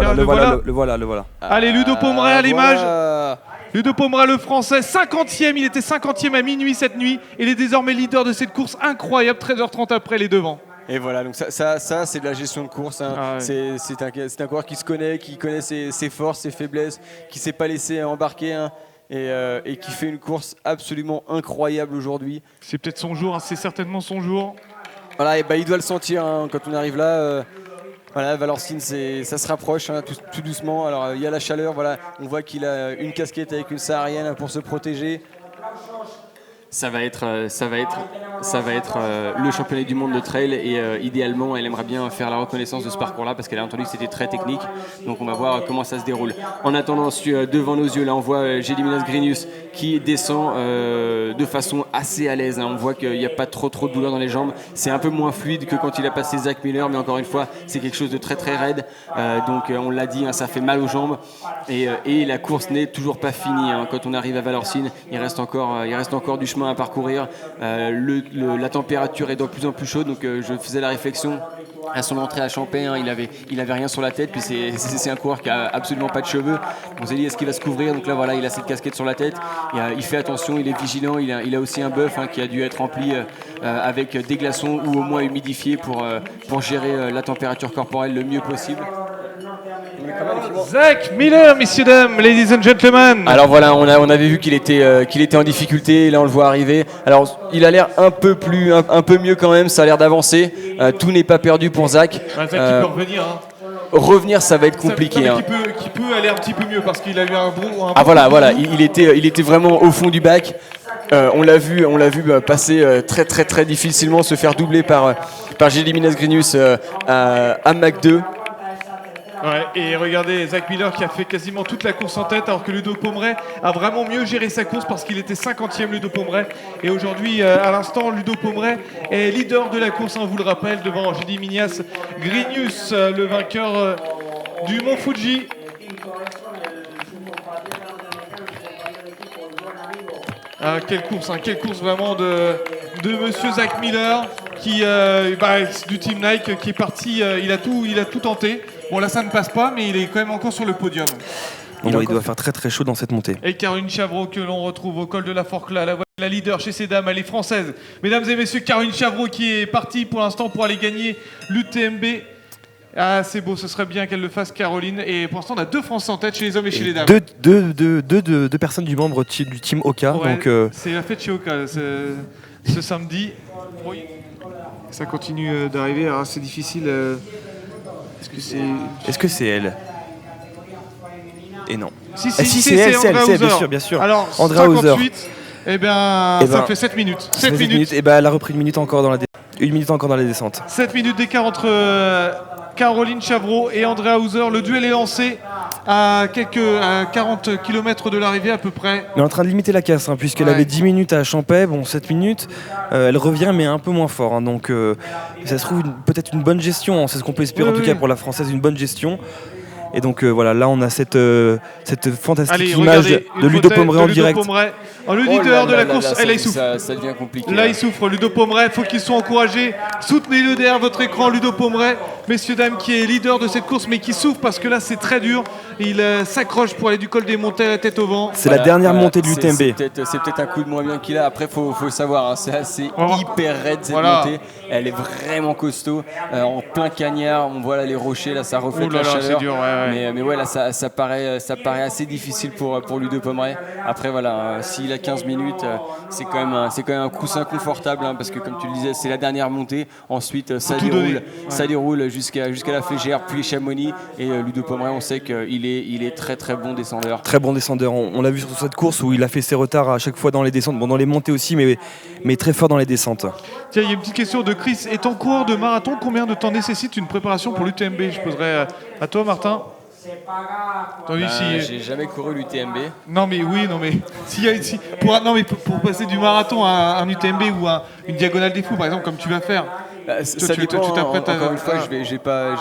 le voilà. Allez, Ludo Pomeray à l'image. Voilà. Ludo Pomeray, le français, 50e. Il était 50e à minuit cette nuit. Il est désormais leader de cette course incroyable. 13h30 après, les devants. Et voilà, donc ça c'est de la gestion de course. Hein. Ah ouais. C'est un coureur qui connaît ses forces, ses faiblesses, qui ne s'est pas laissé embarquer. Hein. Et qui fait une course absolument incroyable aujourd'hui. C'est peut-être son jour, hein, c'est certainement son jour. Voilà, et il doit le sentir hein, quand on arrive là. Voilà, Valorcine, ça se rapproche hein, tout doucement. Alors il y a la chaleur, voilà, on voit qu'il a une casquette avec une saharienne pour se protéger. Ça va être le championnat du monde de trail et idéalement elle aimerait bien faire la reconnaissance de ce parcours-là parce qu'elle a entendu que c'était très technique, donc on va voir comment ça se déroule. En attendant, devant nos yeux, là on voit Gediminas Grinius qui descend de façon assez à l'aise, hein. On voit qu'il n'y a pas trop de douleur dans les jambes, c'est un peu moins fluide que quand il a passé Zach Miller, mais encore une fois c'est quelque chose de très très raide, donc on l'a dit, hein, ça fait mal aux jambes et la course n'est toujours pas finie, hein. Quand on arrive à Valorcine, il reste encore du chemin à parcourir. La température est de plus en plus chaude, donc je faisais la réflexion à son entrée à Champey, hein, il avait rien sur la tête, puis c'est un coureur qui a absolument pas de cheveux. On s'est dit est-ce qu'il va se couvrir, donc là voilà, il a cette casquette sur la tête, il fait attention, il est vigilant, il a aussi un bœuf hein, qui a dû être rempli avec des glaçons ou au moins humidifié pour gérer la température corporelle le mieux possible. Zach Miller, messieurs, dames, ladies and gentlemen. Alors voilà, on avait vu qu'il était en difficulté, là on le voit arriver. Alors il a l'air un peu mieux quand même, ça a l'air d'avancer. Tout n'est pas perdu pour Zach. Zach qui peut revenir. Hein. Revenir, ça va être compliqué. Qui peut aller un petit peu mieux parce qu'il a eu un bon. Voilà, il était vraiment au fond du bac. On l'a vu passer très très très difficilement, se faire doubler par Gediminas Grinius à Mach 2. Ouais, et regardez Zach Miller qui a fait quasiment toute la course en tête alors que Ludo Pomeray a vraiment mieux géré sa course parce qu'il était 50e Ludo Pomeray et aujourd'hui à l'instant Ludo Pomeray est leader de la course, on vous le rappelle, devant Gediminas Grinius, le vainqueur du Mont Fuji. Quelle course vraiment de monsieur Zach Miller qui du Team Nike qui est parti, il a tout tenté. Bon là ça ne passe pas mais il est quand même encore sur le podium. Il doit faire très très chaud dans cette montée. Et Caroline Chavreau que l'on retrouve au col de la Forclaz, la leader chez ces dames, elle est française. Mesdames et messieurs, Caroline Chavreau qui est partie pour l'instant pour aller gagner l'UTMB. Ah c'est beau, ce serait bien qu'elle le fasse Caroline. Et pour l'instant on a 2 Français en tête chez les hommes et chez les dames. Deux personnes du membre du team Oka. Ouais, donc, c'est la fête chez Oka ce samedi. Oui. Ça continue d'arriver, alors c'est difficile. Est-ce que c'est elle? Et non. Si, c'est elle, bien sûr. Alors, Andrea Hauser. 58, ça fait 7 minutes. 7 minutes. Et elle a repris une minute encore dans la descente. 7 minutes d'écart entre Caroline Chavreau et Andrea Hauser. Le duel est lancé à 40 km de l'arrivée à peu près. Mais en train de limiter la casse, hein, puisqu'elle avait 10 minutes à Champey, 7 minutes, elle revient mais un peu moins fort. Hein, donc ça se trouve peut-être une bonne gestion, hein, c'est ce qu'on peut espérer en tout cas pour la Française, une bonne gestion. Et donc voilà, là on a cette fantastique image de Ludo Pomeray en direct. Le leader de la course, là il souffre. Ça devient compliqué. Là il souffre, Ludo Pomeray, il faut qu'ils soient encouragés. Soutenez-le derrière votre écran, Ludo Pomeray, messieurs, dames, qui est leader de cette course mais qui souffre parce que là c'est très dur. Il s'accroche pour aller du col des montées à la tête au vent. C'est la dernière montée de l'UTMB. C'est peut-être un coup de moins bien qu'il a. Après, faut le savoir, hein, c'est assez hyper raide cette montée. Elle est vraiment costaud. En plein cagnard, on voit là les rochers, là ça reflète la chaleur. Dur, mais ouais, là ça paraît assez difficile pour Ludo Pomeray. Après voilà, s'il a 15 minutes, c'est quand même un coussin confortable, hein, parce que comme tu le disais, c'est la dernière montée. Ensuite, ça déroule jusqu'à la Flégère, puis Chamonix. Et Ludo Pomeray, on sait qu'il est très très bon descendeur. Très bon descendeur. On l'a vu sur cette course où il a fait ses retards à chaque fois dans les descentes, dans les montées aussi, mais très fort dans les descentes. Tiens, il y a une petite question de Chris. Étant coureur de marathon, combien de temps nécessite une préparation pour l'UTMB? Je poserai à toi, Martin. J'ai jamais couru l'UTMB. Pour passer du marathon à un UTMB ou à une diagonale des fous, par exemple, comme tu vas faire, Ça dépend. Encore une fois, je vais pas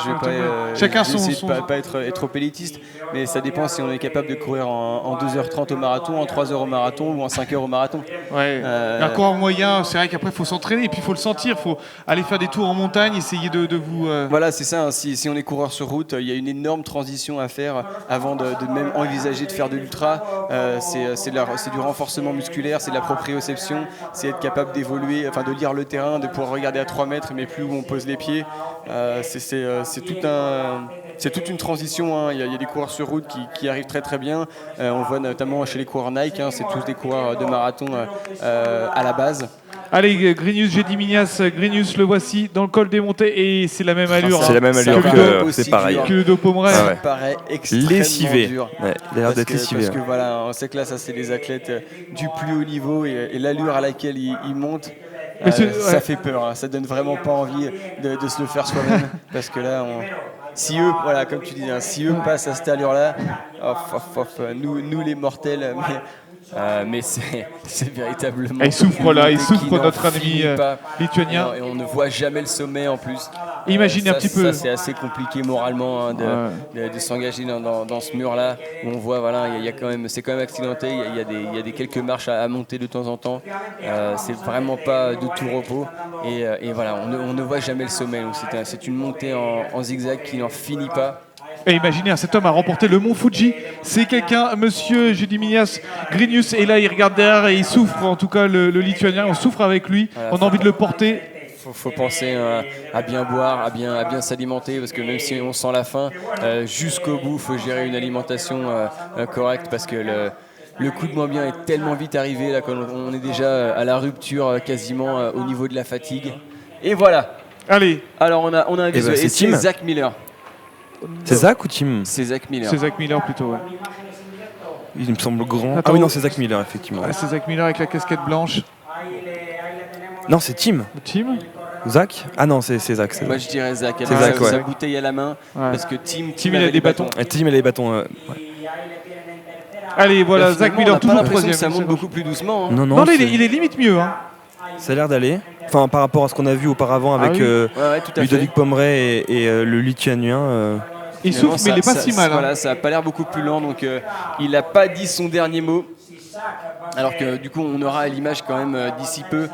chacun essayer de pas être trop élitiste, mais ça dépend si on est capable de courir en 2h30 au marathon, en 3h au marathon ou en 5h au marathon. Ouais. Un coureur moyen, c'est vrai qu'après il faut s'entraîner et puis il faut le sentir, il faut aller faire des tours en montagne, essayer de vous. Voilà, c'est ça. Hein. Si on est coureur sur route, il y a une énorme transition à faire avant de même envisager de faire de l'ultra. C'est du renforcement musculaire, c'est de la proprioception, c'est être capable d'évoluer, enfin de lire le terrain, de pouvoir regarder à 3 mètres mais plus où on pose les pieds. C'est toute une transition. Hein. Il y a des coureurs sur route qui arrivent très très bien. On le voit notamment chez les coureurs Nike. Hein. C'est tous des coureurs de marathon à la base. Allez, Grinius, j'ai dit Mignas, Grinius le voici dans le col des montées et c'est la même allure. C'est la même allure que c'est pareil. Que Ludo Pommeret. Ça paraît extrêmement dur. Ouais, il a l'air d'être lessivé. Parce que voilà, on sait que là, ça c'est des athlètes du plus haut niveau et l'allure à laquelle ils montent. Ça fait peur, hein. Ça donne vraiment pas envie de se le faire soi-même parce que là, si eux, voilà, comme tu dis, hein, si eux passent à cette allure-là, nous les mortels, mais c'est véritablement. Il souffre là, il souffre notre ami lituanien. Et on ne voit jamais le sommet en plus. Imaginez un petit peu. Ça c'est assez compliqué moralement hein, de s'engager dans ce mur-là où on voit voilà, c'est quand même accidenté. Il y a des quelques marches à monter de temps en temps. C'est vraiment pas de tout repos et voilà, on ne voit jamais le sommet. Donc c'est une montée en zigzag qui n'en finit pas. Et imaginez, cet homme a remporté le mont Fuji. C'est quelqu'un, monsieur Gediminas Grinius, et là il regarde derrière et il souffre, en tout cas le Lituanien, on souffre avec lui, voilà, on a envie de le porter. Faut penser à bien boire, à bien s'alimenter, parce que même si on sent la faim, jusqu'au bout, il faut gérer une alimentation correcte, parce que le coup de moins bien est tellement vite arrivé, là, quand on est déjà à la rupture quasiment au niveau de la fatigue. Et voilà. Allez. Alors on a un visuel, et c'est Zach Miller. C'est Zach ou Tim? C'est Zach Miller. C'est Zach Miller plutôt, ouais. Il me semble grand. Attends, ah oui, non, c'est Zach Miller, effectivement. Ouais, c'est Zach Miller avec la casquette blanche. Non, c'est Tim. Tim? Zach? Ah non, c'est Zach. Moi je dirais Zach. C'est Zach, sa bouteille à la main, ouais. Parce que Tim il a des bâtons. Tim il a des bâtons. Ouais. Allez, voilà, Zach Miller toujours troisième. Ça monte beaucoup plus doucement. Hein. Non, là, il est limite mieux. Hein. Ça a l'air d'aller. Enfin, par rapport à ce qu'on a vu auparavant avec Ludovic Pommeret et le Lituanien. Il souffle, mais il n'est pas si mal. Voilà, ça n'a pas l'air beaucoup plus lent, donc il n'a pas dit son dernier mot. Alors que du coup, on aura à l'image quand même d'ici peu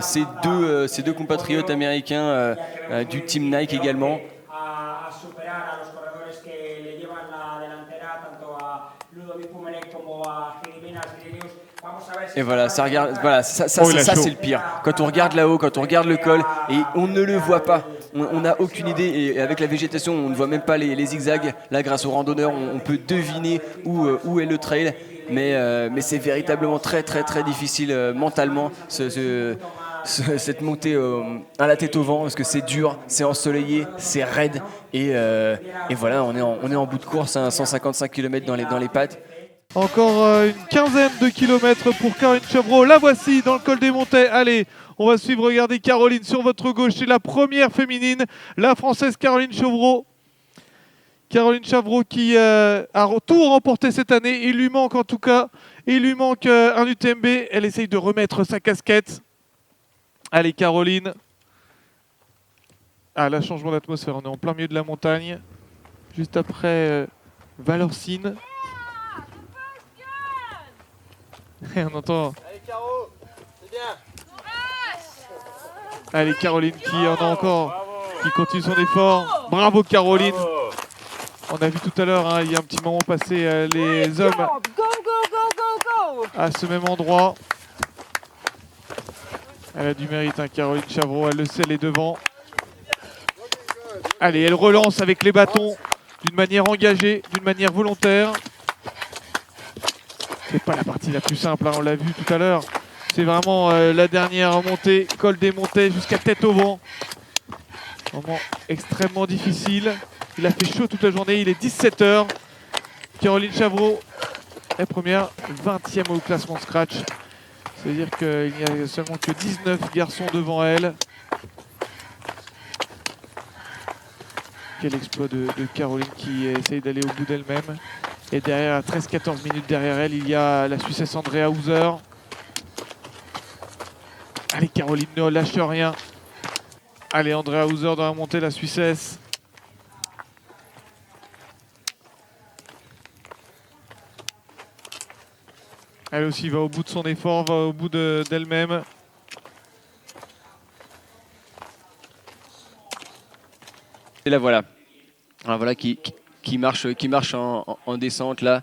ces deux compatriotes américains du team Nike également. Et voilà, ça c'est le pire. Quand on regarde là-haut, quand on regarde le col, et on ne le voit pas. On n'a aucune idée, et avec la végétation, on ne voit même pas les zigzags. Là, grâce aux randonneurs, on peut deviner où est le trail. Mais c'est véritablement très très très difficile mentalement cette montée à la tête au vent, parce que c'est dur, c'est ensoleillé, c'est raide, et voilà, on est en bout de course, hein, 155 km dans les pattes. Encore une quinzaine de kilomètres pour Caroline Chevreau. La voici dans le col des Montées. Allez, on va suivre. Regardez Caroline sur votre gauche. C'est la première féminine, la Française Caroline Chevreau. Caroline Chevreau qui a tout remporté cette année. Il lui manque en tout cas, un UTMB. Elle essaye de remettre sa casquette. Allez Caroline. Ah, là, changement d'atmosphère. On est en plein milieu de la montagne. Juste après Valorcine. Et on entend. Allez Caro, c'est bien. Allez Caroline qui en a encore, qui continue son effort. Bravo Caroline. Bravo. On a vu tout à l'heure, hein, il y a un petit moment passé les hommes à ce même endroit. Elle a du mérite, hein, Caroline Chevreau, elle le sait, elle est devant. Allez, elle relance avec les bâtons d'une manière engagée, d'une manière volontaire. C'est pas la partie la plus simple, hein, on l'a vu tout à l'heure. C'est vraiment la dernière montée, col des Montées jusqu'à tête au vent. Vraiment extrêmement difficile. Il a fait chaud toute la journée, il est 17h. Caroline Chevreau est première, 20e au classement scratch. C'est-à-dire qu'il n'y a seulement que 19 garçons devant elle. Quel exploit de Caroline qui essaye d'aller au bout d'elle-même. Et derrière, à 13-14 minutes derrière elle, il y a la Suissesse Andrea Hauser. Allez Caroline, ne lâche rien. Allez, Andrea Hauser dans la montée, la Suissesse. Elle aussi va au bout de son effort, va au bout d'elle-même. Et là voilà. Alors, voilà qui marche en descente là,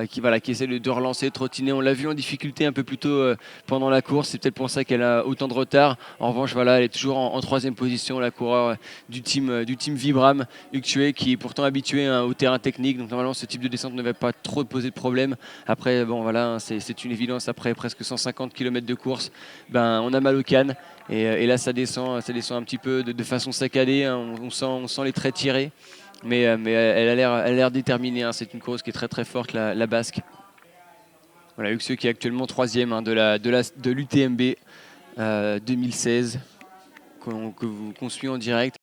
qui essaie de relancer, de trottiner. On l'a vu en difficulté un peu plus tôt pendant la course. C'est peut-être pour ça qu'elle a autant de retard. En revanche, voilà, elle est toujours en troisième position, la coureur du team Vibram, Uctue, qui est pourtant habitué au terrain technique. Donc normalement, ce type de descente ne va pas trop poser de problème. Après, bon voilà, c'est une évidence. Après presque 150 km de course, on a mal aux cannes. Et là, ça descend un petit peu de façon saccadée. Hein. On sent les traits tirés. Mais elle a l'air déterminée. Hein. C'est une course qui est très très forte, la Basque. Voilà, Uctue qui est actuellement 3e de l'UTMB 2016 qu'on suit en direct.